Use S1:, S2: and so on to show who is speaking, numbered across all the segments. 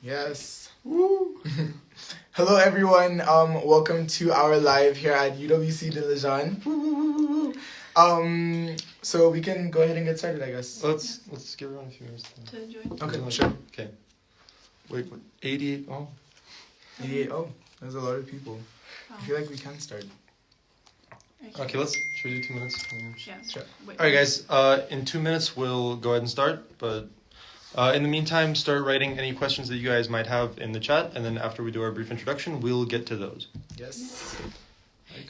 S1: Yes. Woo. Hello, everyone. Welcome to our live here at UWCI Dilijan. So we can go ahead and get started, I guess.
S2: Let's give everyone a few minutes
S3: to join.
S1: Okay, sure.
S2: Okay. Wait, what? 88? Oh.
S1: 88. Oh, there's a lot of people. I feel like we can start.
S2: Okay, should we do 2 minutes?
S3: Yeah.
S1: Sure.
S2: Alright, guys, in 2 minutes we'll go ahead and start, but in the meantime, start writing any questions that you guys might have in the chat, and then after we do our brief introduction, we'll get to those.
S1: Yes.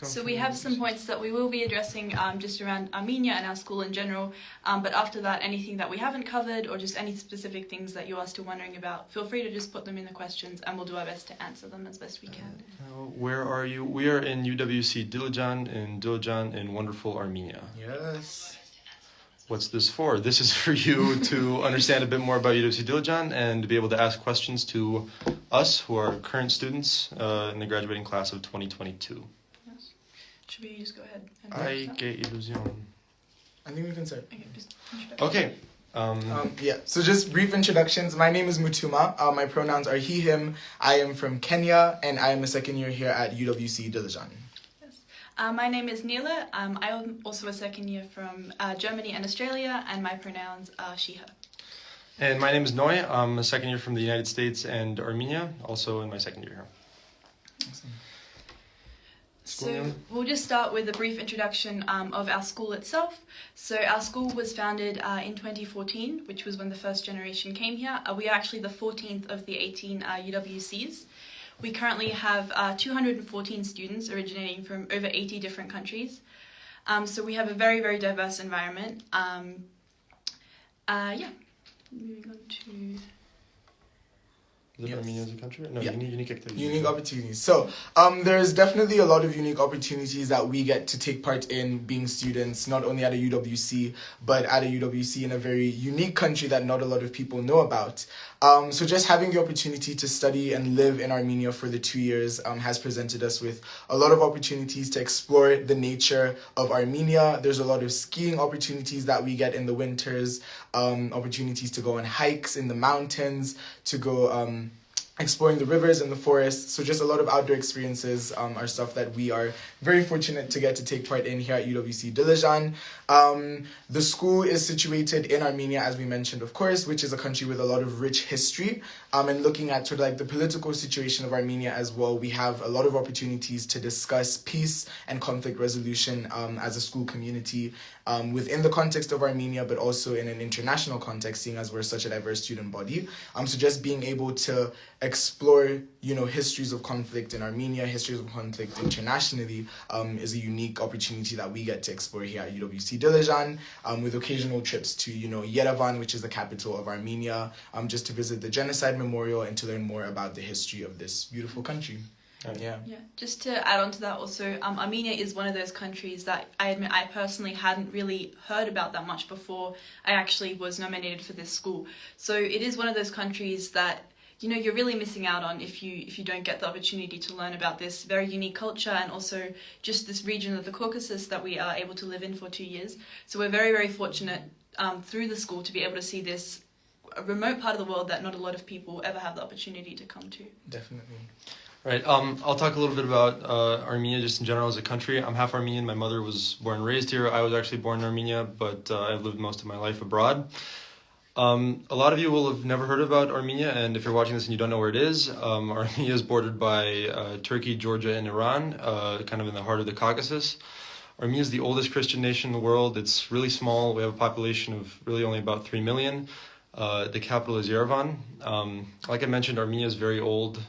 S3: So we have some points that we will be addressing just around Armenia and our school in general, but after that, anything that we haven't covered or just any specific things that you are still wondering about, feel free to just put them in the questions and we'll do our best to answer them as best we can.
S2: Where are you? We are in UWC Dilijan in wonderful Armenia.
S1: Yes.
S2: What's this for? This is for you to understand a bit more about UWC Dilijan and to be able to ask questions to us who are current students in the graduating class of 2022.
S3: Should we just go ahead and
S2: Ay, qué ilusión.
S1: I think we can start.
S3: Okay, just introduction.
S2: Okay.
S1: Yeah, so just brief introductions. My name is Mutuma. My pronouns are he, him. I am from Kenya, and I am a second year here at UWC Dilijan.
S3: Yes. My name is Nele. I am also a second year from Germany and Australia, and my pronouns are she, her.
S2: And my name is Noy. I'm a second year from the United States and Armenia, also in my second year here.
S1: Awesome.
S3: So we'll just start with a brief introduction of our school itself. So our school was founded in 2014, which was when the first generation came here. We are actually the 14th of the 18 UWCs. We currently have 214 students originating from over 80 different countries. So we have a very, very diverse environment. Yeah, moving on to...
S2: Is it Armenia as a country? No,
S1: yeah.
S2: Unique activities.
S1: Unique opportunities. So there's definitely a lot of unique opportunities that we get to take part in being students, not only at a UWC, but at a UWC in a very unique country that not a lot of people know about. So just having the opportunity to study and live in Armenia for the 2 years has presented us with a lot of opportunities to explore the nature of Armenia. There's a lot of skiing opportunities that we get in the winters, opportunities to go on hikes in the mountains, to go exploring the rivers and the forests. So just a lot of outdoor experiences are stuff that we are very fortunate to get to take part in here at UWC Dilijan. The school is situated in Armenia, as we mentioned, of course, which is a country with a lot of rich history. And looking at sort of like the political situation of Armenia as well, we have a lot of opportunities to discuss peace and conflict resolution as a school community within the context of Armenia, but also in an international context, seeing as we're such a diverse student body. So just being able to explore, histories of conflict in Armenia, histories of conflict internationally, is a unique opportunity that we get to explore here at UWC Dilijan, with occasional trips to, Yerevan, which is the capital of Armenia, just to visit the Genocide Memorial and to learn more about the history of this beautiful country. Yeah.
S3: Just to add on to that also, Armenia is one of those countries that I admit I personally hadn't really heard about that much before I actually was nominated for this school. So it is one of those countries that you're really missing out on if you don't get the opportunity to learn about this very unique culture and also just this region of the Caucasus that we are able to live in for 2 years. So we're very, very fortunate through the school to be able to see this remote part of the world that not a lot of people ever have the opportunity to come to.
S1: Definitely.
S2: Right. I'll talk a little bit about Armenia just in general as a country. I'm half Armenian. My mother was born and raised here. I was actually born in Armenia, but I've lived most of my life abroad. A lot of you will have never heard about Armenia, and if you're watching this and you don't know where it is, Armenia is bordered by Turkey, Georgia, and Iran, kind of in the heart of the Caucasus. Armenia is the oldest Christian nation in the world. It's really small. We have a population of really only about 3 million. The capital is Yerevan. Like I mentioned, Armenia is very old.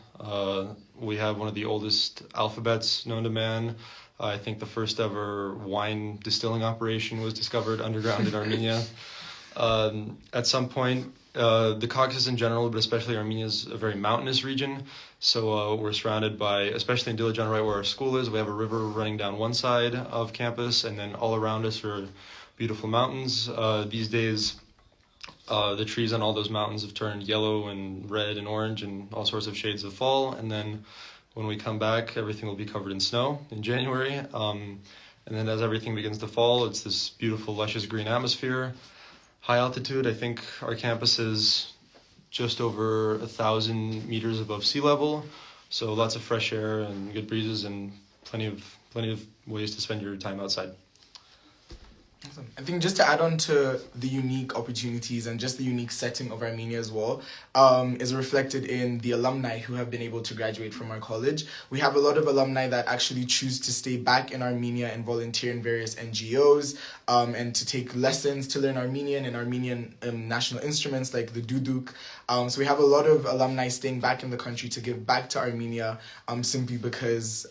S2: We have one of the oldest alphabets known to man. I think the first ever wine distilling operation was discovered underground in Armenia. At some point, the Caucasus in general, but especially Armenia, is a very mountainous region. So we're surrounded by, especially in Dilijan, right where our school is, we have a river running down one side of campus, and then all around us are beautiful mountains. These days, the trees on all those mountains have turned yellow and red and orange and all sorts of shades of fall. And then when we come back, everything will be covered in snow in January. And then as everything begins to fall, it's this beautiful, luscious green atmosphere. High altitude, I think our campus is just over 1,000 meters above sea level. So lots of fresh air and good breezes and plenty of ways to spend your time outside.
S1: Awesome. I think just to add on to the unique opportunities and just the unique setting of Armenia as well, is reflected in the alumni who have been able to graduate from our college. We have a lot of alumni that actually choose to stay back in Armenia and volunteer in various NGOs, and to take lessons to learn Armenian and Armenian national instruments like the duduk. So we have a lot of alumni staying back in the country to give back to Armenia, simply because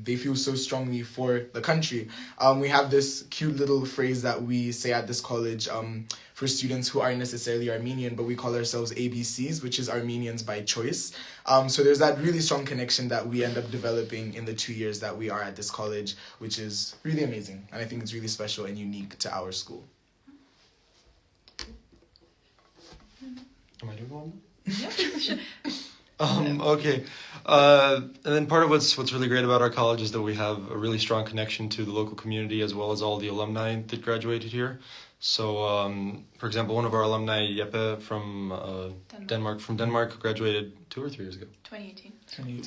S1: they feel so strongly for the country. We have this cute little phrase that we say at this college for students who aren't necessarily Armenian, but we call ourselves ABCs, which is Armenians by choice. So there's that really strong connection that we end up developing in the 2 years that we are at this college, which is really amazing. And I think it's really special and unique to our school.
S2: Am I doing one?
S3: Yeah, sure.
S2: Okay. And then part of what's really great about our college is that we have a really strong connection to the local community as well as all the alumni that graduated here. So, for example, one of our alumni, Jeppe from Denmark, graduated 2 or 3 years ago.
S3: 2018.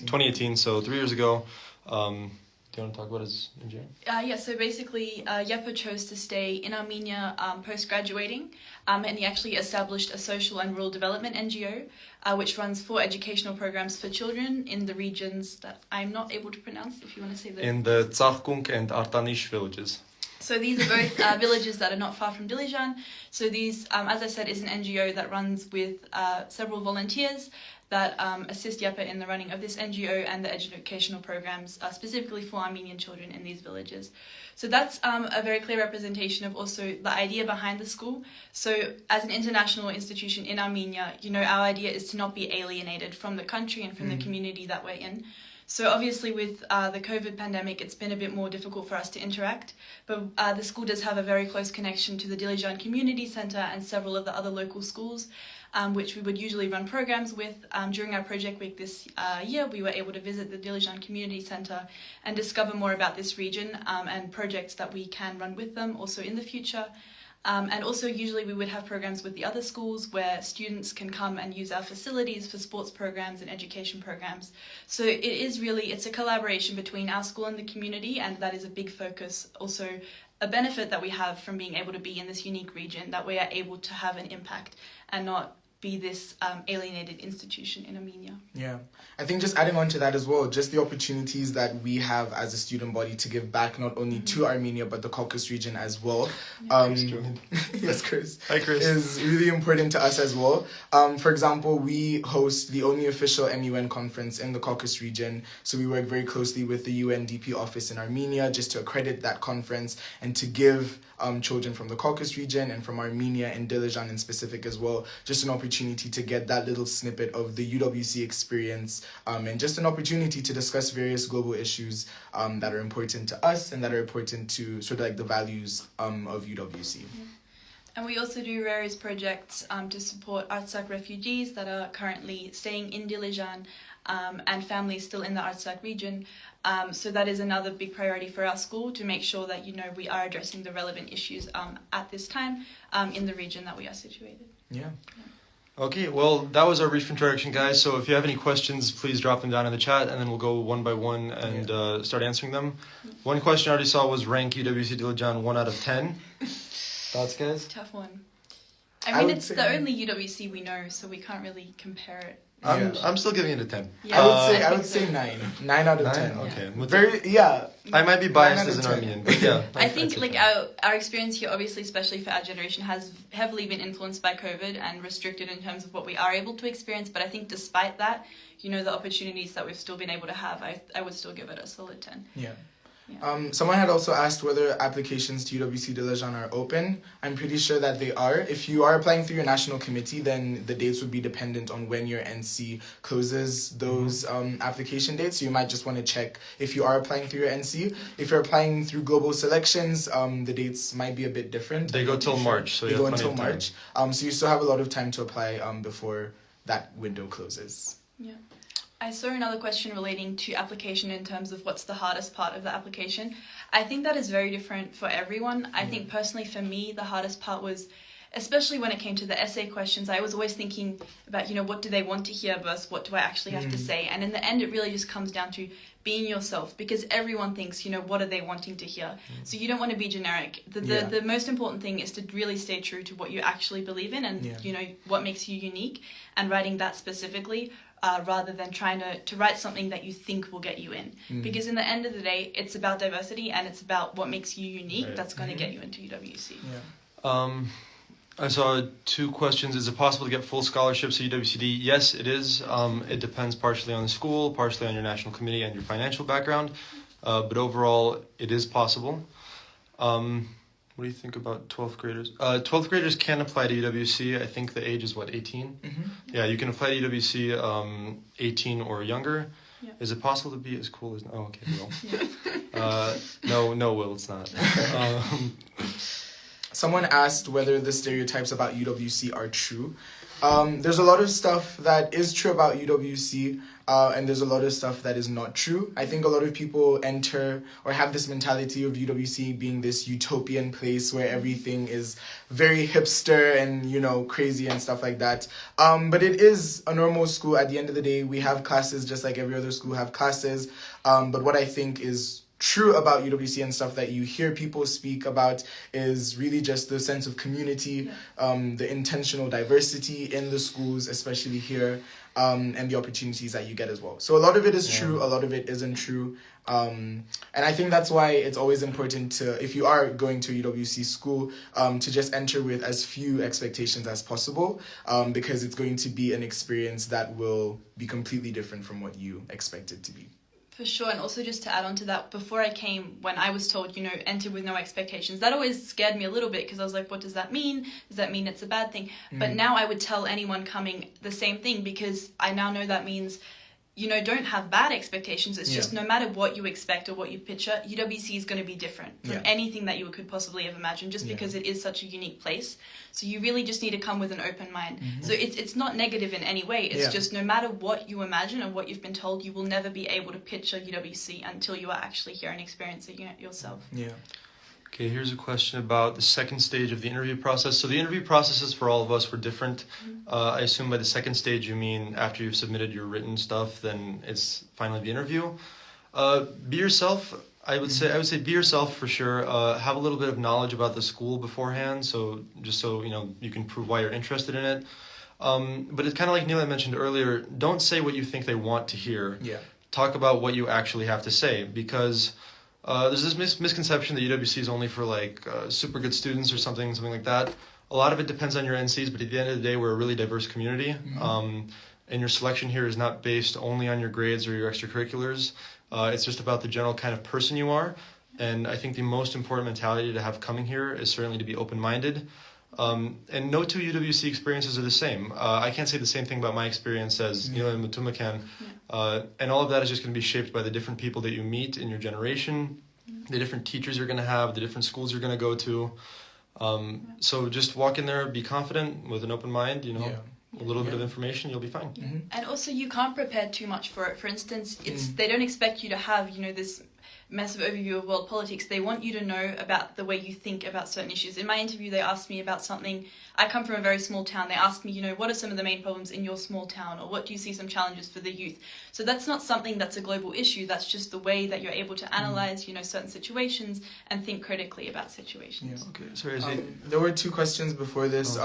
S2: 2018, so 3 years ago. Do you want to talk about his engineering?
S3: Yeah, so basically, Jeppe chose to stay in Armenia post-graduating, and he actually established a social and rural development NGO, which runs 4 educational programs for children in the regions that I'm not able to pronounce, if you want to say that.
S2: In the Tsahkunk and Artanish villages.
S3: So these are both villages that are not far from Dilijan. So these, as I said, is an NGO that runs with several volunteers that assist Jeppe in the running of this NGO and the educational programs specifically for Armenian children in these villages. So that's a very clear representation of also the idea behind the school. So as an international institution in Armenia, you know, our idea is to not be alienated from the country and from the community that we're in. So obviously with the COVID pandemic, it's been a bit more difficult for us to interact, but the school does have a very close connection to the Dilijan Community Centre and several of the other local schools, which we would usually run programs with. During our project week this year, we were able to visit the Dilijan Community Centre and discover more about this region and projects that we can run with them also in the future. And also usually we would have programs with the other schools where students can come and use our facilities for sports programs and education programs. So it's a collaboration between our school and the community, and that is a big focus. Also a benefit that we have from being able to be in this unique region, that we are able to have an impact and not be this alienated institution in Armenia.
S1: Yeah, I think just adding on to that as well, just the opportunities that we have as a student body to give back not only to Armenia but the Caucasus region as well. Yes, Chris.
S2: Hi, Chris.
S1: Is really important to us as well. For example, we host the only official MUN conference in the Caucasus region, so we work very closely with the UNDP office in Armenia just to accredit that conference and to give children from the Caucasus region and from Armenia and Dilijan in specific as well, just an opportunity to get that little snippet of the UWC experience, and just an opportunity to discuss various global issues that are important to us and that are important to sort of like the values of UWC.
S3: Yeah. And we also do various projects to support Artsakh refugees that are currently staying in Dilijan and families still in the Artsakh region. So that is another big priority for our school, to make sure that, you know, we are addressing the relevant issues at this time in the region that we are situated.
S1: Yeah.
S2: Okay, well, that was our brief introduction, guys. So if you have any questions, please drop them down in the chat, and then we'll go one by one and start answering them. One question I already saw was rank UWC Dilijan 1 out of 10. Thoughts, guys?
S3: Tough one. I mean, it's the only UWC we know, so we can't really compare it.
S2: I'm still giving it a 10.
S3: Yeah,
S1: I would say 9. 9 out of 10.
S2: Okay.
S1: Yeah.
S2: I might be biased as an Armenian, but yeah.
S3: I think like our experience here, obviously, especially for our generation, has heavily been influenced by COVID and restricted in terms of what we are able to experience. But I think despite that, you know, the opportunities that we've still been able to have, I would still give it a solid 10.
S1: Yeah.
S3: Yeah.
S1: Someone had also asked whether applications to UWC Dilijan are open. I'm pretty sure that they are. If you are applying through your national committee, then the dates would be dependent on when your NC closes those application dates. So you might just want to check if you are applying through your NC. If you're applying through global selections, the dates might be a bit different.
S2: They go till March. So
S1: they go until March. So you still have a lot of time to apply before that window closes.
S3: Yeah. I saw another question relating to application in terms of what's the hardest part of the application. I think that is very different for everyone. I think personally for me, the hardest part was especially when it came to the essay questions, I was always thinking about, what do they want to hear versus what do I actually have to say? And in the end, it really just comes down to being yourself, because everyone thinks, what are they wanting to hear? So you don't want to be generic. The most important thing is to really stay true to what you actually believe in and, what makes you unique, and writing that specifically, rather than trying to write something that you think will get you in. Because in the end of the day, it's about diversity and it's about what makes you unique that's going to get you into UWC.
S2: I saw 2 questions. Is it possible to get full scholarships at UWCD? Yes, it is. It depends partially on the school, partially on your national committee and your financial background. But overall, it is possible. What do you think about 12th graders? 12th graders can apply to UWC. I think the age is, 18? Yeah, you can apply to UWC 18 or younger.
S3: Yeah.
S2: Is it possible to be as cool as... Oh, okay, Will. No, Will, it's not.
S1: Someone asked whether the stereotypes about UWC are true. There's a lot of stuff that is true about UWC, and there's a lot of stuff that is not true. I think a lot of people enter or have this mentality of UWC being this utopian place where everything is very hipster and, crazy and stuff like that. But it is a normal school. At the end of the day, we have classes just like every other school have classes. But what I think is true about UWC and stuff that you hear people speak about is really just the sense of community, the intentional diversity in the schools, especially here, and the opportunities that you get as well. So a lot of it is true, a lot of it isn't true. And I think that's why it's always important to, if you are going to a UWC school, to just enter with as few expectations as possible, because it's going to be an experience that will be completely different from what you expect it to be.
S3: For sure, and also just to add on to that, before I came, when I was told, enter with no expectations, that always scared me a little bit, because I was like, what does that mean? Does that mean it's a bad thing? But now I would tell anyone coming the same thing, because I now know that means, don't have bad expectations. It's just no matter what you expect or what you picture, UWC is going to be different from anything that you could possibly have imagined, just because it is such a unique place. So you really just need to come with an open mind. So it's not negative in any way. It's just no matter what you imagine and what you've been told, you will never be able to picture UWC until you are actually here and experiencing it yourself.
S1: Yeah.
S2: Okay, here's a question about the second stage of the interview process. So the interview processes for all of us were different. I assume by the second stage you mean after you've submitted your written stuff, then it's finally the interview. Be yourself. I would say be yourself for sure. Have a little bit of knowledge about the school beforehand, so you can prove why you're interested in it. But it's kind of like Nele mentioned earlier. Don't say what you think they want to hear.
S1: Yeah.
S2: Talk about what you actually have to say, because there's this misconception that UWC is only for super good students or something like that. A lot of it depends on your NCs, but at the end of the day, we're a really diverse community. And your selection here is not based only on your grades or your extracurriculars. It's just about the general kind of person you are. And I think the most important mentality to have coming here is certainly to be open-minded. And no 2 UWC experiences are the same. I can't say the same thing about my experience as Nele and Mutuma can. And all of that is just going to be shaped by the different people that you meet in your generation, the different teachers you're going to have, the different schools you're going to go to. So just walk in there, be confident with an open mind, a little bit of information, you'll be fine.
S3: And also you can't prepare too much for it. For instance, they don't expect you to have, this massive overview of world politics. They want you to know about the way you think about certain issues. In my interview, they asked me about something. I come from a very small town. They asked me, what are some of the main problems in your small town, or what do you see some challenges for the youth? So that's not something that's a global issue. That's just the way that you're able to analyze, certain situations and think critically about situations.
S1: Yeah. Okay. Sorry, there were 2 questions before this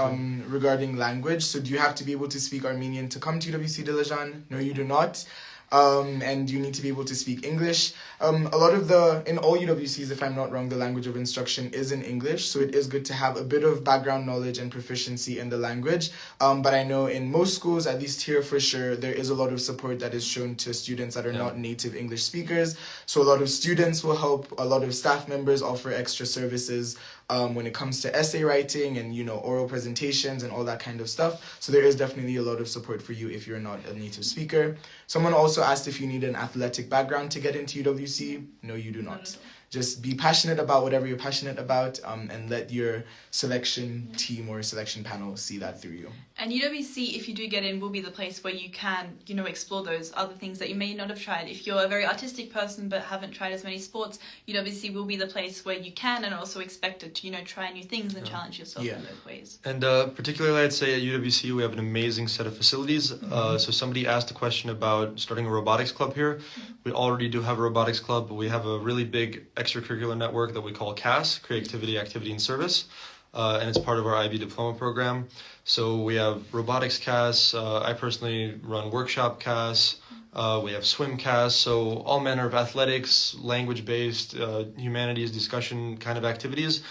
S1: regarding language. So do you have to be able to speak Armenian to come to UWC Dilajan? No, you do not. And you need to be able to speak English. In all UWCs, if I'm not wrong, the language of instruction is in English, so it is good to have a bit of background knowledge and proficiency in the language. But I know in most schools, at least here for sure, there is a lot of support that is shown to students that are not native English speakers. So a lot of students will help, a lot of staff members offer extra services when it comes to essay writing and, oral presentations and all that kind of stuff. So there is definitely a lot of support for you if you're not a native speaker. Someone also asked if you need an athletic background to get into UWC. No, you do not. just be passionate about whatever you're passionate about, and let your selection team or selection panel see that through you.
S3: And UWC, if you do get in, will be the place where you can, explore those other things that you may not have tried. If you're a very artistic person but haven't tried as many sports, UWC will be the place where you can and also expected to, try new things and challenge yourself in those ways.
S2: And particularly, I'd say at UWC, we have an amazing set of facilities. So somebody asked a question about starting a robotics club here. We already do have a robotics club, but we have a really big extracurricular network that we call CAS, Creativity, Activity, and Service. And it's part of our IB diploma program. So we have robotics CAS. I personally run workshop CAS. We have swim CAS. So all manner of athletics, language-based, humanities, discussion kind of activities.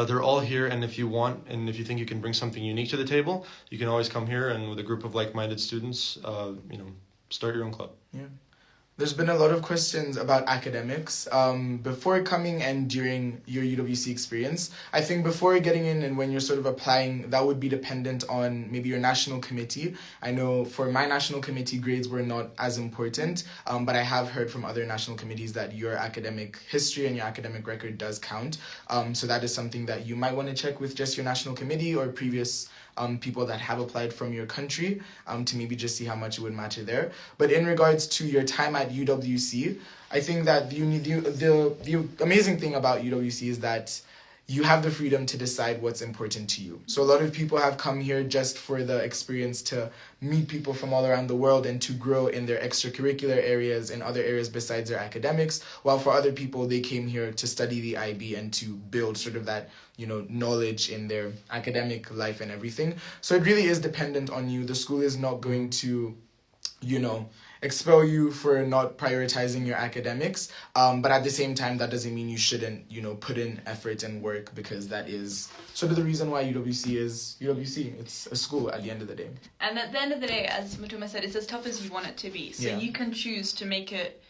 S2: They're all here, and if you want, and if you think you can bring something unique to the table, you can always come here and with a group of like-minded students, start your own club.
S1: Yeah. There's been a lot of questions about academics before coming and during your UWC experience. I think before getting in and when you're sort of applying, that would be dependent on maybe your national committee. I know for my national committee, grades were not as important, but I have heard from other national committees that your academic history and your academic record does count. So that is something that you might want to check with just your national committee or previous people that have applied from your country to maybe just see how much it would matter there. But in regards to your time at UWC, I think that the amazing thing about UWC is that you have the freedom to decide what's important to you. So a lot of people have come here just for the experience to meet people from all around the world and to grow in their extracurricular areas and other areas besides their academics, while for other people, they came here to study the IB and to build sort of that, knowledge in their academic life and everything. So it really is dependent on you. The school is not going to, expel you for not prioritizing your academics. But at the same time, that doesn't mean you shouldn't, put in effort and work, because that is sort of the reason why UWC is UWC. It's a school at the end of the day.
S3: And at the end of the day, as Mutuma said, it's as tough as you want it to be. So you can choose to make it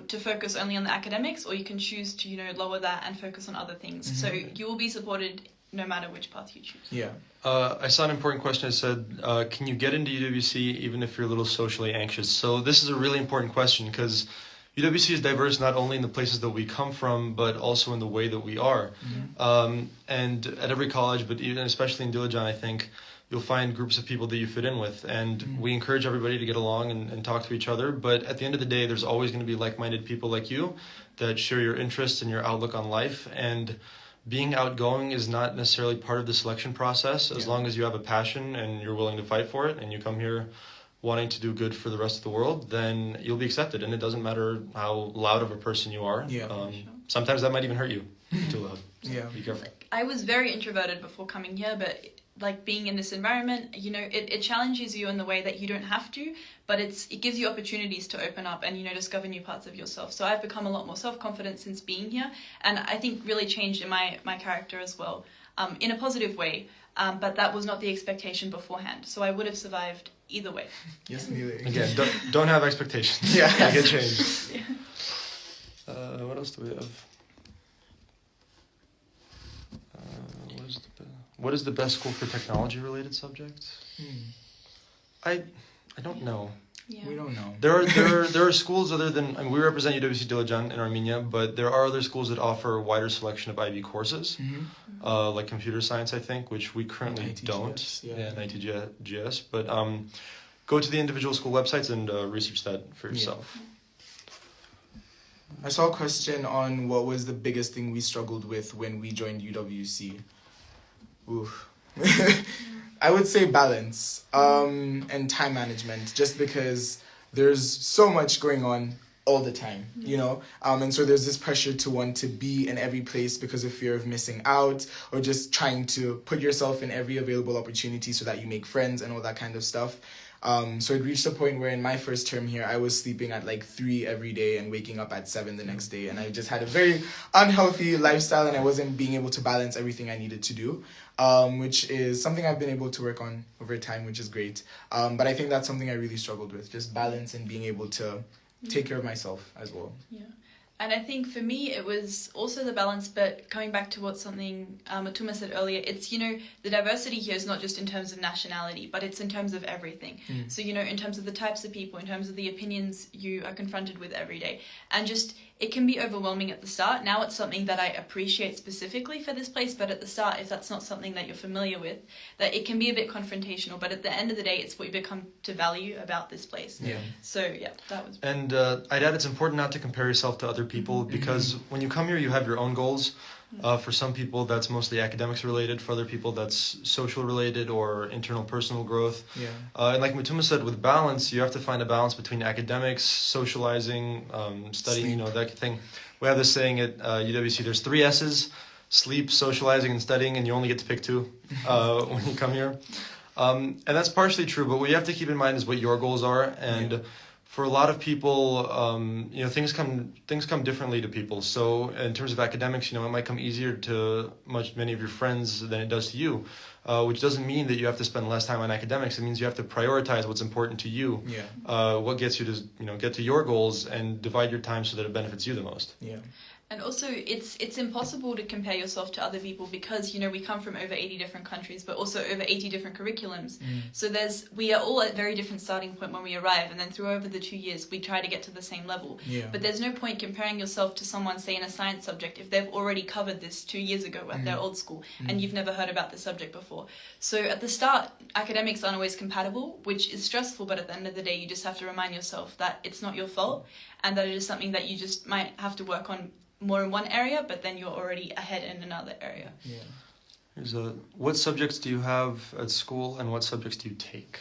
S3: to focus only on the academics, or you can choose to, lower that and focus on other things. So you will be supported no matter which path you choose.
S1: Yeah.
S2: I saw an important question. It said, can you get into UWC even if you're a little socially anxious? So this is a really important question, because UWC is diverse not only in the places that we come from, but also in the way that we are. And at every college, but even especially in Dilijan, I think, you'll find groups of people that you fit in with. And we encourage everybody to get along and talk to each other. But at the end of the day, there's always going to be like-minded people like you that share your interests and your outlook on life. And being outgoing is not necessarily part of the selection process. As long as you have a passion and you're willing to fight for it and you come here wanting to do good for the rest of the world, then you'll be accepted. And it doesn't matter how loud of a person you are. Sometimes that might even hurt you too loud. So be careful.
S3: I was very introverted before coming here, but being in this environment, it challenges you in the way that you don't have to, but it gives you opportunities to open up and, discover new parts of yourself. So I've become a lot more self-confident since being here, and I think really changed in my character as well, in a positive way. But that was not the expectation beforehand. So I would have survived either way.
S1: Yes, Nele.
S2: Again, don't have expectations. They get changed. What else do we have? What is the best school for technology-related subjects? I don't know.
S3: Yeah.
S1: We don't know.
S2: There are schools other than, we represent UWC Dilijan in Armenia, but there are other schools that offer a wider selection of IB courses, like computer science, I think, which we currently don't. And ITGS. But go to the individual school websites and research that for yourself.
S1: I saw a question on what was the biggest thing we struggled with when we joined UWC. Oof. I would say balance and time management, just because there's so much going on all the time, and so there's this pressure to want to be in every place because of fear of missing out, or just trying to put yourself in every available opportunity so that you make friends and all that kind of stuff. So it reached a point where in my first term here, I was sleeping at 3 every day and waking up at 7 the next day. And I just had a very unhealthy lifestyle, and I wasn't being able to balance everything I needed to do, which is something I've been able to work on over time, which is great. But I think that's something I really struggled with, just balance and being able to take care of myself as well.
S3: Yeah. And I think for me, it was also the balance, but coming back to what something Mutuma said earlier, it's, the diversity here is not just in terms of nationality, but it's in terms of everything. So, in terms of the types of people, in terms of the opinions you are confronted with every day. And just it can be overwhelming at the start. Now it's something that I appreciate specifically for this place, but at the start, if that's not something that you're familiar with, that it can be a bit confrontational, but at the end of the day, it's what you become to value about this place.
S1: Yeah.
S3: So yeah, that was...
S2: And I'd add it's important not to compare yourself to other people, because when you come here, you have your own goals. For some people, that's mostly academics related. For other people, that's social related or internal personal growth.
S1: Yeah.
S2: And like Mutuma said, with balance, you have to find a balance between academics, socializing, studying, you know, that thing. We have this saying at UWC, there's 3 S's: sleep, socializing, and studying, and you only get to pick 2 when you come here. And that's partially true, but what you have to keep in mind is what your goals are. And for a lot of people, you know, things come differently to people. So in terms of academics, you know, it might come easier to many of your friends than it does to you, which doesn't mean that you have to spend less time on academics. It means you have to prioritize what's important to you, what gets you to, you know, get to your goals, and divide your time so that it benefits you the most.
S1: Yeah.
S3: And also, it's impossible to compare yourself to other people because, you know, we come from over 80 different countries, but also over 80 different curriculums. So we are all at very different starting point when we arrive, and then through over the 2 years, we try to get to the same level.
S1: Yeah.
S3: But there's no point comparing yourself to someone, say, in a science subject, if they've already covered this 2 years ago at their old school, and you've never heard about the subject before. So at the start, academics aren't always compatible, which is stressful, but at the end of the day, you just have to remind yourself that it's not your fault, and that it is something that you just might have to work on more in one area, but then you're already ahead in another area.
S1: Yeah.
S2: What subjects do you have at school, and what subjects do you take?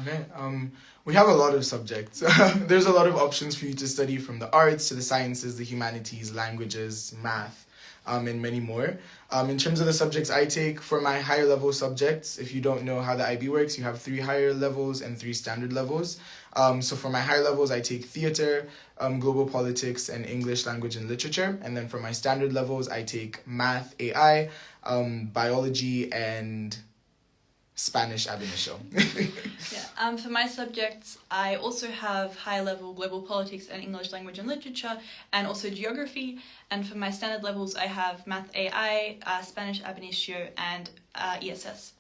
S1: Okay. We have a lot of subjects. There's a lot of options for you to study, from the arts to the sciences, the humanities, languages, math, and many more. In terms of the subjects I take, for my higher level subjects, if you don't know how the IB works, you have 3 higher levels and 3 standard levels. So for my higher levels, I take theater, global politics, and English language and literature. And then for my standard levels, I take math, AI, biology, and Spanish ab initio.
S3: For my subjects, I also have high-level global politics and English language and literature, and also geography. And for my standard levels, I have math, AI, Spanish ab initio, and ESS.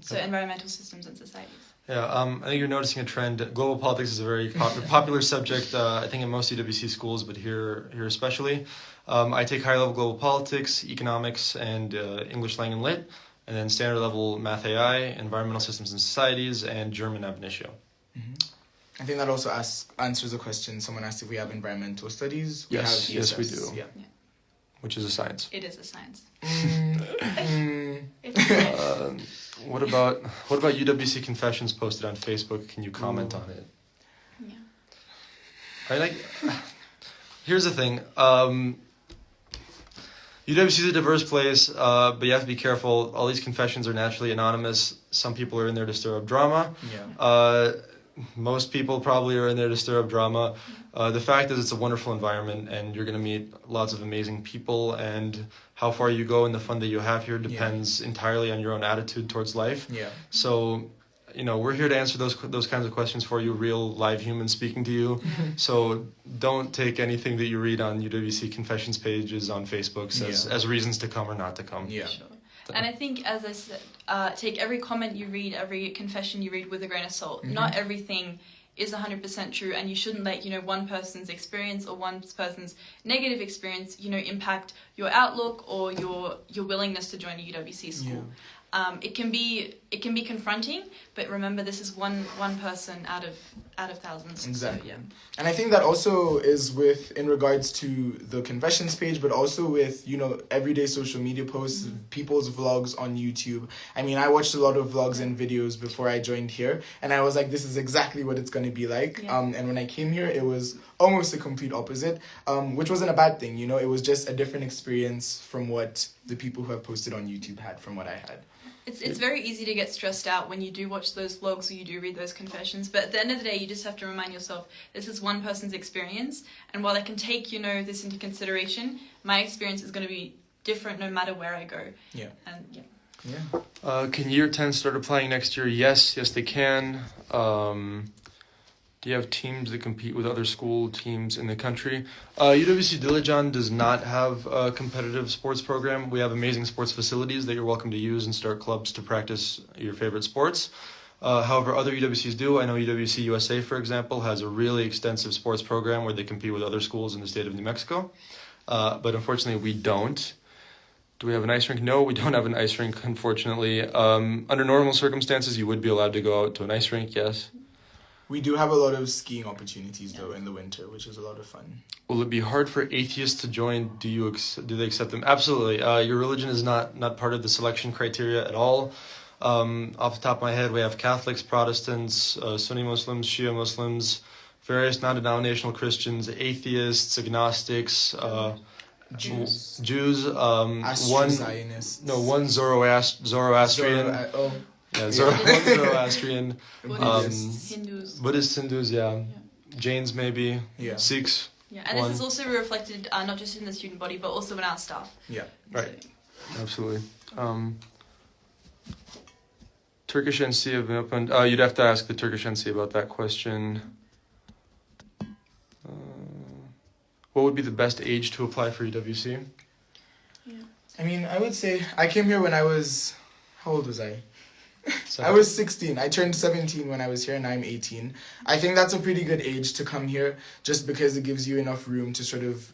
S3: So environmental systems and societies.
S2: Yeah, I think you're noticing a trend. Global politics is a very popular subject, I think in most UWC schools, but here especially. I take higher level global politics, economics, and English language and lit, and then standard level math AI, environmental systems and societies, and German ab initio.
S1: I think that also answers a question. Someone asked if we have environmental studies. We have ESS.
S2: Yes, we do.
S1: Yeah.
S2: Which is a science.
S3: It is a science.
S2: What about UWC confessions posted on Facebook? Can you comment on it?
S3: Yeah.
S2: Here's the thing. UWC is a diverse place, but you have to be careful. All these confessions are naturally anonymous. Some people are in there to stir up drama.
S1: Yeah.
S2: Most people probably are in there to stir up drama. The fact is, it's a wonderful environment, and you're going to meet lots of amazing people, and how far you go and the fun that you have here depends entirely on your own attitude towards life.
S1: Yeah.
S2: So, you know, we're here to answer those kinds of questions for you, real live humans speaking to you. So don't take anything that you read on UWC confessions pages on Facebook as reasons to come or not to come.
S1: Yeah.
S3: Sure. And I think, as I said, take every comment you read, every confession you read with a grain of salt. Not everything is 100% true, and you shouldn't let, you know, one person's experience or one person's negative experience, you know, impact your outlook or your willingness to join a UWC school. It can be confronting, but remember, this is one person out of thousands.
S1: Exactly.
S3: So,
S1: And I think that also is in regards to the confessions page, but also with, you know, everyday social media posts, people's vlogs on YouTube. I mean, I watched a lot of vlogs and videos before I joined here, and I was like, this is exactly what it's going to be like. And when I came here, it was almost the complete opposite, which wasn't a bad thing. You know, it was just a different experience from what the people who have posted on YouTube had from what I had.
S3: It's very easy to get stressed out when you do watch those vlogs or you do read those confessions, but at the end of the day, you just have to remind yourself, this is one person's experience, and while I can take, you know, this into consideration, my experience is going to be different no matter where I go.
S1: Yeah.
S3: And
S2: Can Year 10 start applying next year? Yes, they can. Do you have teams that compete with other school teams in the country? UWC Dilijan does not have a competitive sports program. We have amazing sports facilities that you're welcome to use and start clubs to practice your favorite sports. However, other UWCs do. I know UWC USA, for example, has a really extensive sports program where they compete with other schools in the state of New Mexico. But unfortunately, we don't. Do we have an ice rink? No, we don't have an ice rink, unfortunately. Under normal circumstances, you would be allowed to go out to an ice rink, yes.
S1: We do have a lot of skiing opportunities, though, in the winter, which is a lot of fun.
S2: Will it be hard for atheists to join? Do they accept them? Absolutely. Your religion is not part of the selection criteria at all. Off the top of my head, we have Catholics, Protestants, Sunni Muslims, Shia Muslims, various non-denominational Christians, atheists, agnostics, Jews, one Zoroastrian. One Zoroastrian. Buddhists, Hindus, yeah. Jains, maybe.
S1: Yeah.
S2: Sikhs.
S3: Yeah, and this is also reflected not just in the student body, but also in our staff.
S1: Yeah.
S2: Right. Absolutely. Turkish NC have been opened. You'd have to ask the Turkish NC about that question. What would be the best age to apply for UWC?
S3: Yeah.
S1: I mean, I would say I came here when I was... How old was I?
S2: So,
S1: I was 16. I turned 17 when I was here, and I'm 18. I think that's a pretty good age to come here, just because it gives you enough room to sort of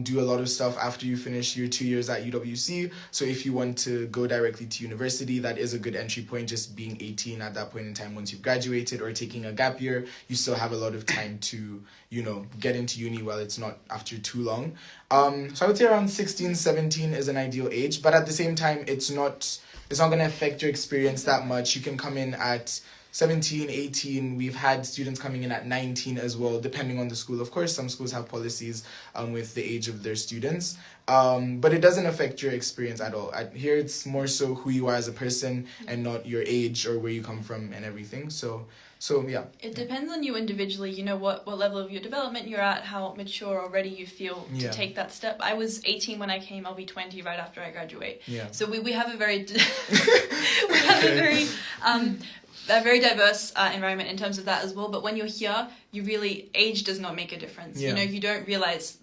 S1: do a lot of stuff after you finish your 2 years at UWC. So if you want to go directly to university, that is a good entry point, just being 18 at that point in time once you've graduated, or taking a gap year. You still have a lot of time to, get into uni while it's not after too long. So I would say around 16, 17 is an ideal age, but at the same time, it's not going to affect your experience that much. You can come in at 17, 18. We've had students coming in at 19 as well, depending on the school. Of course, some schools have policies with the age of their students, but it doesn't affect your experience at all. Here, it's more so who you are as a person and not your age or where you come from and everything. So yeah.
S3: It depends on you individually, what level of your development you're at, how mature or ready you feel to take that step. I was 18 when I came, I'll be 20 right after I graduate.
S1: Yeah.
S3: So we have a very a very diverse environment in terms of that as well. But when you're here, age does not make a difference.
S1: Yeah.
S3: You don't realize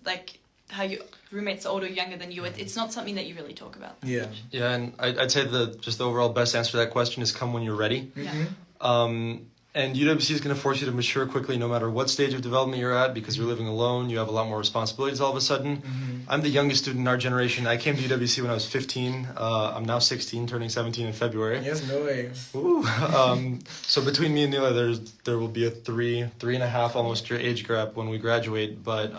S3: how your roommates are older or younger than you. It's not something that you really talk about.
S1: Yeah.
S2: Yeah, and I'd say the overall best answer to that question is come when you're ready.
S3: Yeah.
S2: And UWC is going to force you to mature quickly no matter what stage of development you're at, because you're living alone, you have a lot more responsibilities all of a sudden.
S1: Mm-hmm.
S2: I'm the youngest student in our generation. I came to UWC when I was 15. I'm now 16, turning 17 in February.
S1: Yes, no way.
S2: Ooh. So between me and Nele, there will be a 3.5 almost your age gap when we graduate, but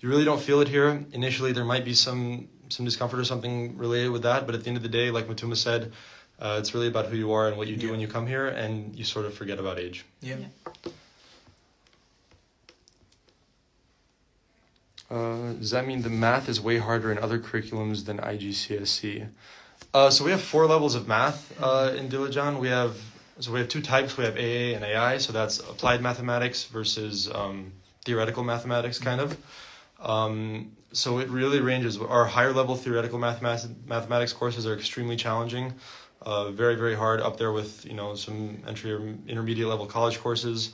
S2: you really don't feel it here. Initially, there might be some discomfort or something related with that, but at the end of the day, like Mutuma said, it's really about who you are and what you do when you come here, and you sort of forget about age.
S1: Yeah.
S2: Does that mean the math is way harder in other curriculums than IGCSE? So we have 4 levels of math in Dilijan. We have 2 types. We have AA and AI, so that's applied mathematics versus theoretical mathematics, kind of. So it really ranges. Our higher level theoretical mathematics courses are extremely challenging. Very, very hard, up there with some entry or intermediate level college courses.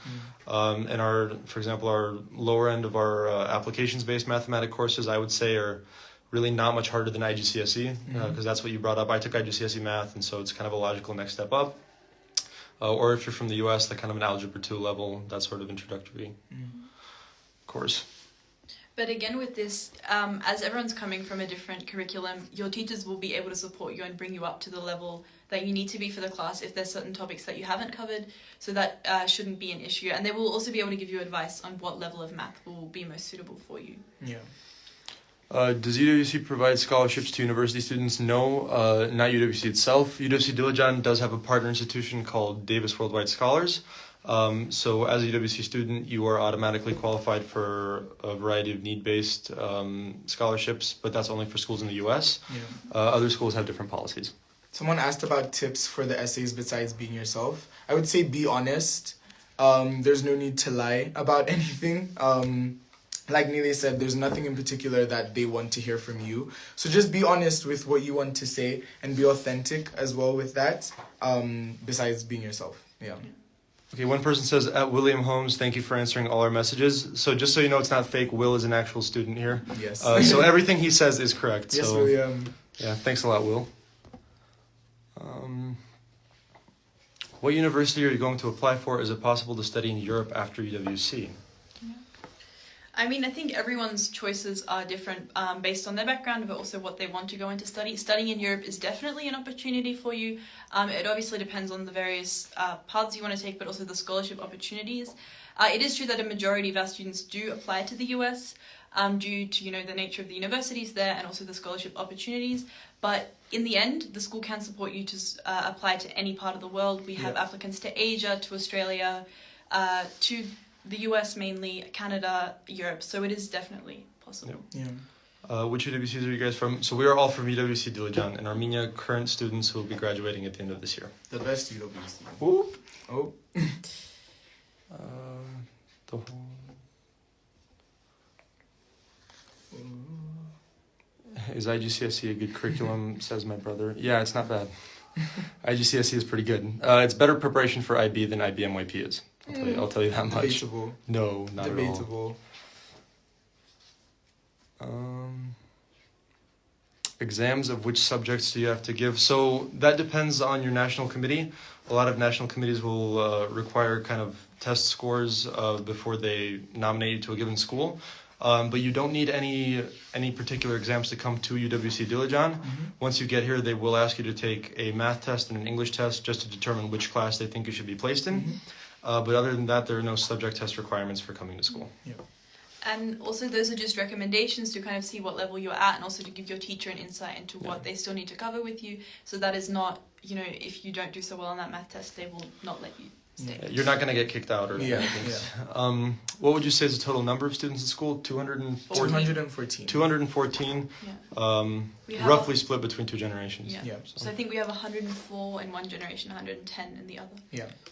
S2: And for example, our lower end of our applications based mathematics courses, I would say, are really not much harder than IGCSE, because that's what you brought up. I took IGCSE math, and so it's kind of a logical next step up. Or if you're from the US, like kind of an algebra 2 level, that sort of introductory course.
S3: But again, with this, as everyone's coming from a different curriculum, your teachers will be able to support you and bring you up to the level that you need to be for the class if there's certain topics that you haven't covered. So that shouldn't be an issue. And they will also be able to give you advice on what level of math will be most suitable for you.
S1: Yeah.
S2: Does UWC provide scholarships to university students? No, not UWC itself. UWC Dilijan does have a partner institution called Davis Worldwide Scholars. So as a UWC student, you are automatically qualified for a variety of need-based scholarships, but that's only for schools in the US.
S1: Yeah.
S2: Other schools have different policies.
S1: Someone asked about tips for the essays besides being yourself. I would say be honest. There's no need to lie about anything. Like Nele said, there's nothing in particular that they want to hear from you. So just be honest with what you want to say and be authentic as well with that, besides being yourself. Yeah.
S2: Okay, one person says, at William Holmes, thank you for answering all our messages. So just so you know, it's not fake. Will is an actual student here.
S1: Yes.
S2: So everything he says is correct.
S1: Yes,
S2: so,
S1: William.
S2: Yeah, thanks a lot, Will. What university are you going to apply for? Is it possible to study in Europe after UWC?
S3: I mean, I think everyone's choices are different based on their background, but also what they want to go into study. Studying in Europe is definitely an opportunity for you. It obviously depends on the various paths you want to take, but also the scholarship opportunities. It is true that a majority of our students do apply to the US due to, the nature of the universities there and also the scholarship opportunities. But in the end, the school can support you to apply to any part of the world. We have applicants to Asia, to Australia, to the US mainly, Canada, Europe. So it is definitely possible.
S2: Which UWCs are you guys from? So we are all from UWC Dilijan in Armenia, current students who will be graduating at the end of this year.
S1: The best UWC.
S2: Whoop.
S1: Oh.
S2: The whole... Is IGCSE a good curriculum, says my brother. Yeah, it's not bad. IGCSE is pretty good. It's better preparation for IB than IBMYP is. I'll tell you that much.
S1: Debatable.
S2: No, not
S1: Debatable.
S2: at all. Exams of which subjects do you have to give? So that depends on your national committee. A lot of national committees will require kind of test scores before they nominate you to a given school. But you don't need any particular exams to come to UWC Dilijan. Once you get here, they will ask you to take a math test and an English test just to determine which class they think you should be placed in. But other than that, there are no subject test requirements for coming to school.
S3: And also those are just recommendations to kind of see what level you're at and also to give your teacher an insight into what they still need to cover with you. So that is not, if you don't do so well on that math test, they will not let you stay.
S2: You're not going to get kicked out or anything. What would you say is the total number of students in school?
S1: 214.
S2: 214. Roughly split between two generations.
S3: So I think we have 104 in one generation, 110 in the other.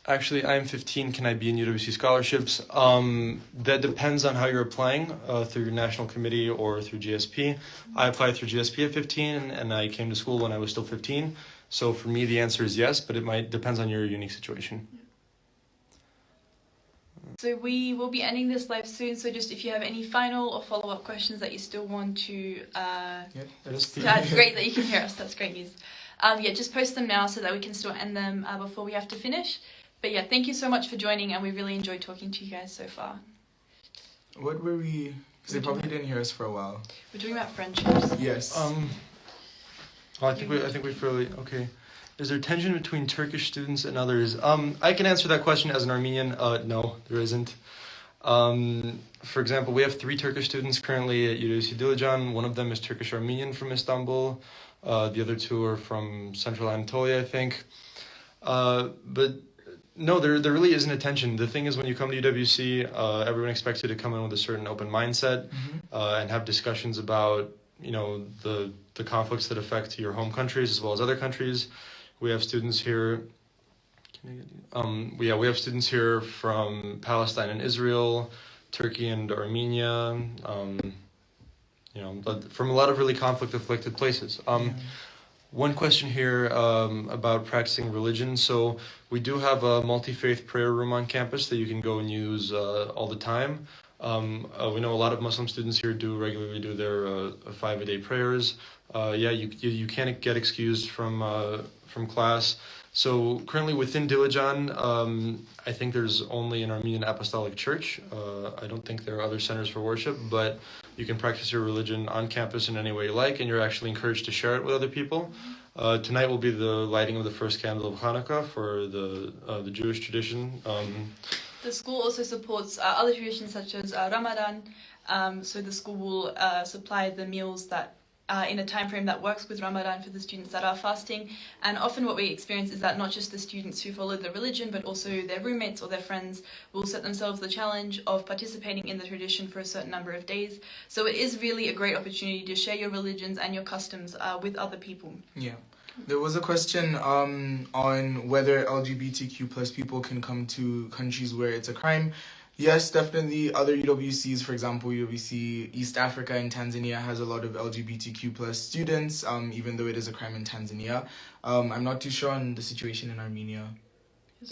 S2: Actually, I am 15. Can I be in UWC scholarships? That depends on how you're applying, through your national committee or through GSP. I applied through GSP at 15, and I came to school when I was still 15. So for me, the answer is yes, but it depends on your unique situation.
S3: So we will be ending this live soon. So just if you have any final or follow-up questions that you still want to that's great that you can hear us. That's great news. Just post them now so that we can still end them before we have to finish. But thank you so much for joining, and we really enjoyed talking to you guys so far.
S1: What were we? Because they probably didn't hear us for a while.
S3: We're talking about friendships.
S1: Yes.
S2: I think we fairly okay. Is there tension between Turkish students and others? I can answer that question as an Armenian. No, there isn't. For example, we have 3 Turkish students currently at UWC Dilijan. One of them is Turkish Armenian from Istanbul. The other 2 are from Central Anatolia, I think. But no, there really isn't a tension. The thing is, when you come to UWC, everyone expects you to come in with a certain open mindset and have discussions about the conflicts that affect your home countries as well as other countries. We have students here. We have students here from Palestine and Israel, Turkey and Armenia. From a lot of really conflict-afflicted places. One question here about practicing religion. So we do have a multi-faith prayer room on campus that you can go and use all the time. We know a lot of Muslim students here do regularly do their 5-a-day prayers. You can't get excused from class. So currently within Dilijan, I think there's only an Armenian Apostolic Church. I don't think there are other centers for worship, but you can practice your religion on campus in any way you like, and you're actually encouraged to share it with other people. Tonight will be the lighting of the first candle of Hanukkah for the Jewish tradition.
S3: The school also supports other traditions such as Ramadan. So the school will supply the meals that in a time frame that works with Ramadan for the students that are fasting. And often what we experience is that not just the students who follow the religion, but also their roommates or their friends will set themselves the challenge of participating in the tradition for a certain number of days. So it is really a great opportunity to share your religions and your customs with other people.
S1: There was a question on whether LGBTQ plus people can come to countries where it's a crime. Yes, definitely. Other UWCs, for example, UWC East Africa and Tanzania has a lot of LGBTQ plus students, even though it is a crime in Tanzania. I'm not too sure on the situation in Armenia,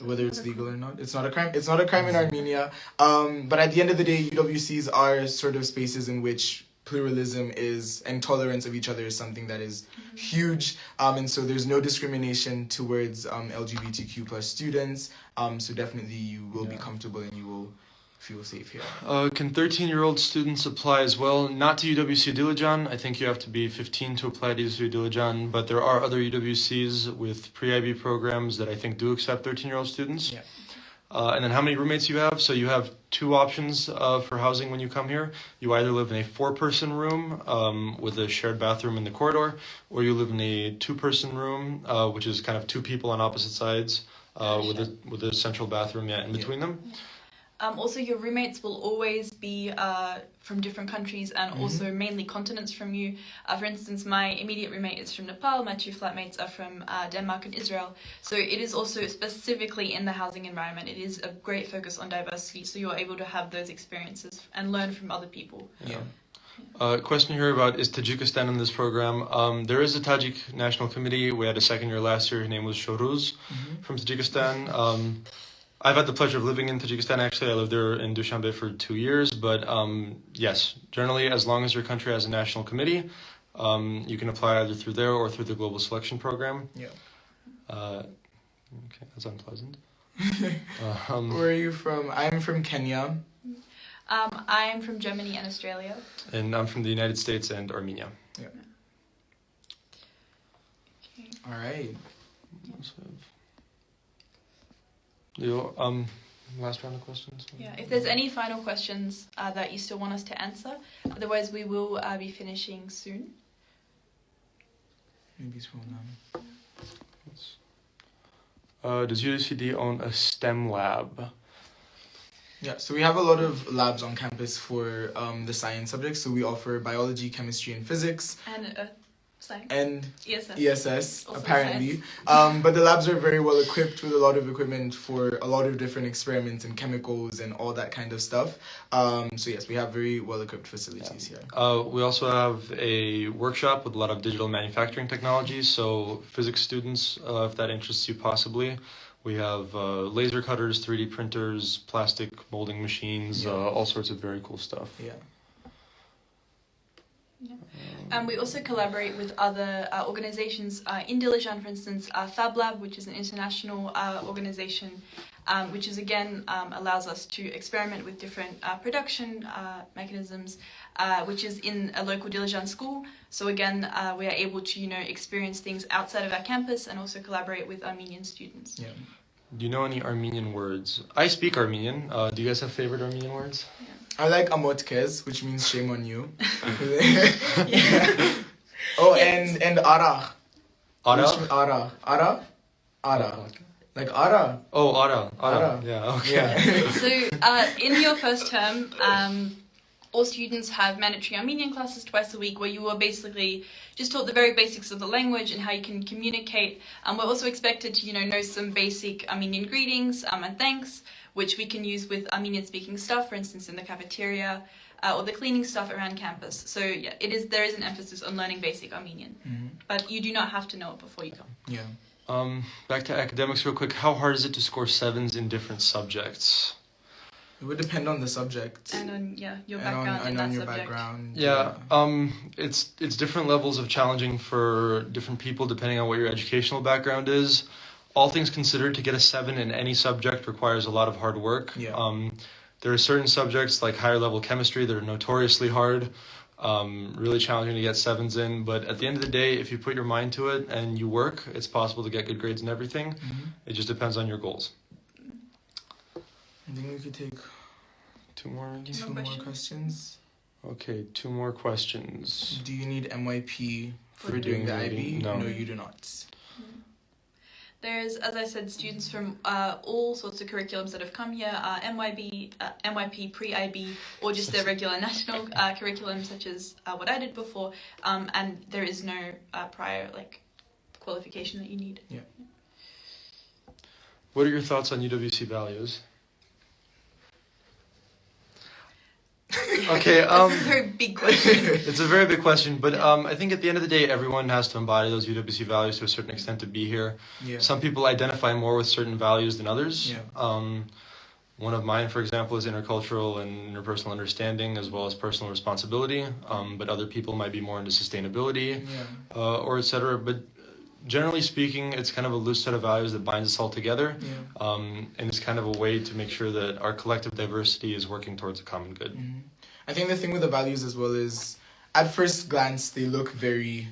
S1: whether it's legal or not. It's not a crime. It's not a crime in Armenia. But at the end of the day, UWCs are sort of spaces in which pluralism is, and tolerance of each other is something that is huge. And so there's no discrimination towards LGBTQ plus students. So definitely you will be comfortable and you will feel safe here.
S2: Can 13-year-old students apply as well? Not to UWC Dilijan. I think you have to be 15 to apply to UWC Dilijan, but there are other UWCs with pre-IB programs that I think do accept 13-year-old students.
S1: Yeah.
S2: And then how many roommates you have? So you have two options for housing when you come here. You either live in a 4-person room with a shared bathroom in the corridor, or you live in a 2-person room, which is kind of 2 people on opposite sides with a central bathroom in between them.
S3: Also, your roommates will always be from different countries and also mainly continents from you. For instance, my immediate roommate is from Nepal, my 2 flatmates are from Denmark and Israel. So it is also specifically in the housing environment. It is a great focus on diversity, so you're able to have those experiences and learn from other people.
S2: Yeah. Question here about, is Tajikistan in this program? There is a Tajik National Committee. We had a second year last year. Her name was Shoruz from Tajikistan. I've had the pleasure of living in Tajikistan, actually. I lived there in Dushanbe for 2 years. But yes, generally, as long as your country has a national committee, you can apply either through there or through the Global Selection Program.
S1: Yeah.
S2: Okay, that's unpleasant.
S1: Where are you from? I'm from Kenya.
S3: I am from Germany and Australia.
S2: And I'm from the United States and Armenia.
S1: Yeah.
S3: Okay.
S1: All right.
S2: Last round of questions?
S3: Yeah, if there's any final questions that you still want us to answer, otherwise we will be finishing soon.
S1: Maybe scroll down.
S2: Does UWCD own a STEM lab?
S1: Yeah, so we have a lot of labs on campus for the science subjects. So we offer biology, chemistry, and physics.
S3: And science.
S1: And
S3: ESS.
S1: ESS,
S3: Also
S1: apparently. But the labs are very well equipped with a lot of equipment for a lot of different experiments and chemicals and all that kind of stuff. So yes, we have very well equipped facilities here.
S2: We also have a workshop with a lot of digital manufacturing technology. So physics students, if that interests you possibly. We have laser cutters, 3D printers, plastic molding machines, all sorts of very cool stuff.
S1: Yeah.
S3: We also collaborate with other organizations in Dilijan, for instance, Fab Lab, which is an international organization, which is again allows us to experiment with different production mechanisms, which is in a local Dilijan school. So again, we are able to experience things outside of our campus and also collaborate with Armenian students.
S1: Yeah.
S2: Do you know any Armenian words? I speak Armenian. Do you guys have favorite Armenian words?
S3: Yeah.
S1: I like amotkez, which means shame on you.
S3: Yeah.
S1: Oh, and ara.
S2: Ara?
S1: Ara. Ara? Ara. Like ara.
S2: Oh, Ara.
S1: Ara.
S2: Yeah, okay.
S1: Yeah.
S3: So in your first term, all students have mandatory Armenian classes twice a week where you are basically just taught the very basics of the language and how you can communicate. We're also expected to know some basic Armenian greetings and thanks, which we can use with Armenian-speaking staff, for instance, in the cafeteria or the cleaning staff around campus. So yeah, there is an emphasis on learning basic Armenian, but you do not have to know it before you come.
S1: Yeah.
S2: Back to academics real quick. How hard is it to score 7s in different subjects?
S1: It would depend on the subject.
S3: And on your background in that
S1: your
S3: subject.
S1: background.
S2: Yeah, it's different levels of challenging for different people depending on what your educational background is. All things considered, to get a 7 in any subject requires a lot of hard work.
S1: Yeah.
S2: There are certain subjects like higher level chemistry that are notoriously hard, really challenging to get 7s in. But at the end of the day, if you put your mind to it and you work, it's possible to get good grades in everything. It just depends on your goals.
S1: I think we could take
S2: Two more
S1: questions.
S2: Okay, 2 more questions.
S1: Do you need MYP for
S2: For
S1: doing
S2: doing
S1: the
S2: the
S1: IB?
S2: IB? No.
S1: No, you do not.
S3: There's, as I said, students from all sorts of curriculums that have come here, MYP, pre-IB, or just their regular national curriculum, such as what I did before, and there is no prior qualification that you need.
S1: Yeah.
S2: What are your thoughts on UWC values? Okay,
S3: That's a very big question.
S2: it's a very big question, but I think at the end of the day, everyone has to embody those UWC values to a certain extent to be here.
S1: Yeah.
S2: Some people identify more with certain values than others.
S1: Yeah.
S2: One of mine, for example, is intercultural and interpersonal understanding as well as personal responsibility. But other people might be more into sustainability or etc. But generally speaking, it's kind of a loose set of values that binds us all together. And it's kind of a way to make sure that our collective diversity is working towards a common good.
S1: I think the thing with the values as well is, at first glance, they look very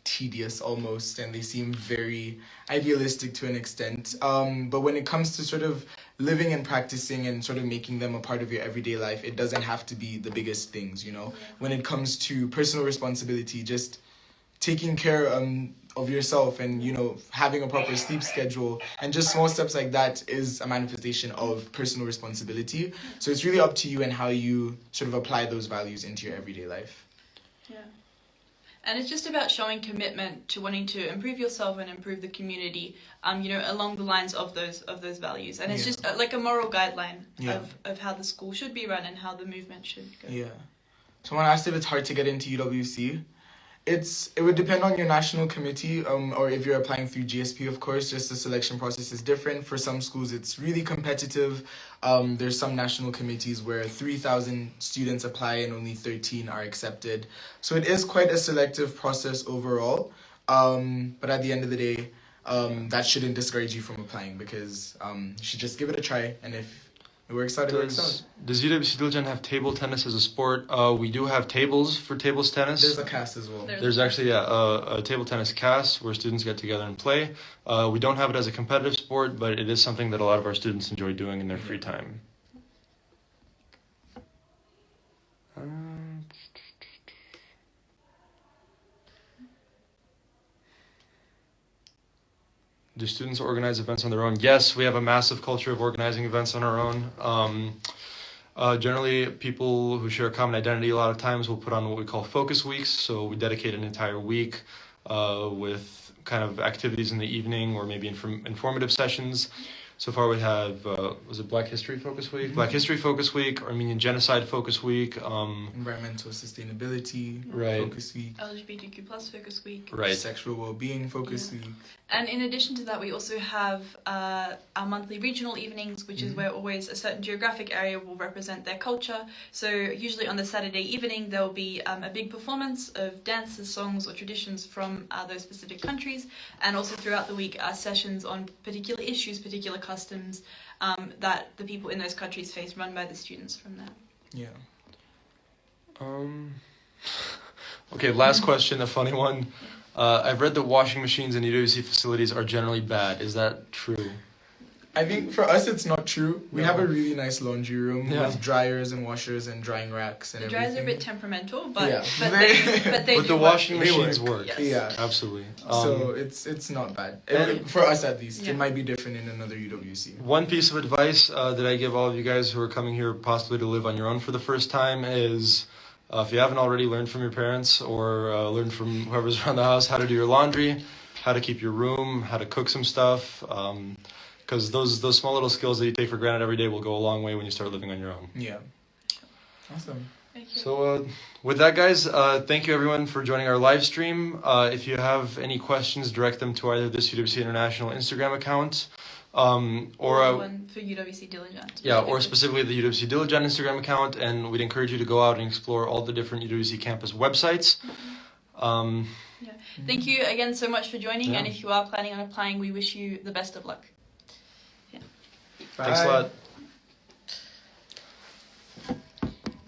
S1: tedious almost, and they seem very idealistic to an extent. But when it comes to sort of living and practicing and sort of making them a part of your everyday life, it doesn't have to be the biggest things, you know? When it comes to personal responsibility, just taking care of yourself and, you know, having a proper sleep schedule and just small steps like that is a manifestation of personal responsibility. So it's really up to you and how you sort of apply those values into your everyday life.
S3: Yeah. And it's just about showing commitment to wanting to improve yourself and improve the community, you know, along the lines of those values. And it's just like a moral guideline of how the school should be run and how the movement should go.
S1: Yeah. Someone asked if it's hard to get into UWC. It would depend on your national committee, or if you're applying through GSP, of course. Just the selection process is different. For some schools, it's really competitive. There's some national committees where 3,000 students apply and only 13 are accepted. So it is quite a selective process overall. But at the end of the day, that shouldn't discourage you from applying, because you should just give it a try. And if it works out, it works out.
S2: Does UWC Diljan have table tennis as a sport? We do have tables for tables tennis.
S1: There's a cast as well.
S2: There's actually a table tennis cast where students get together and play. We don't have it as a competitive sport, but it is something that a lot of our students enjoy doing in their free time. Do students organize events on their own? Yes, we have a massive culture of organizing events on our own. Generally, people who share a common identity a lot of times will put on what we call focus weeks. So we dedicate an entire week with kind of activities in the evening or maybe informative sessions. So far we have, was it Black History Focus Week? Black History Focus Week, Armenian Genocide Focus Week.
S1: Environmental Sustainability Focus Week.
S3: LGBTQ plus Focus Week.
S2: Right.
S1: Sexual Wellbeing Focus Week.
S3: And in addition to that, we also have our monthly regional evenings, which is where always a certain geographic area will represent their culture. So usually on the Saturday evening, there will be a big performance of dances, songs, or traditions from those specific countries. And also throughout the week, sessions on particular issues, particular customs that the people in those countries face, run by the students from there.
S1: Yeah.
S2: Okay, last question, a funny one. I've read that washing machines in UWC facilities are generally bad. Is that true?
S1: I think for us it's not true. We have a really nice laundry room with dryers and washers and drying racks and everything.
S3: The dryers are a bit temperamental, but
S2: but the washing machines work.
S3: Yes.
S1: Yeah,
S2: absolutely.
S1: So it's not bad for us at least. It might be different in another UWC.
S2: One piece of advice that I give all of you guys who are coming here possibly to live on your own for the first time is, if you haven't already learned from your parents or learned from whoever's around the house how to do your laundry, how to keep your room, how to cook some stuff, because those small little skills that you take for granted every day will go a long way when you start living on your own.
S1: Yeah. Awesome.
S3: Thank you.
S2: So with that, guys, thank you everyone for joining our live stream. If you have any questions, direct them to either this UWC International Instagram account or
S3: one for UWC Diligent.
S2: Yeah, or specifically the UWC Diligent Instagram account, and we'd encourage you to go out and explore all the different UWC campus websites.
S3: Thank you again so much for joining, and if you are planning on applying, we wish you the best of luck.
S2: Thanks a lot.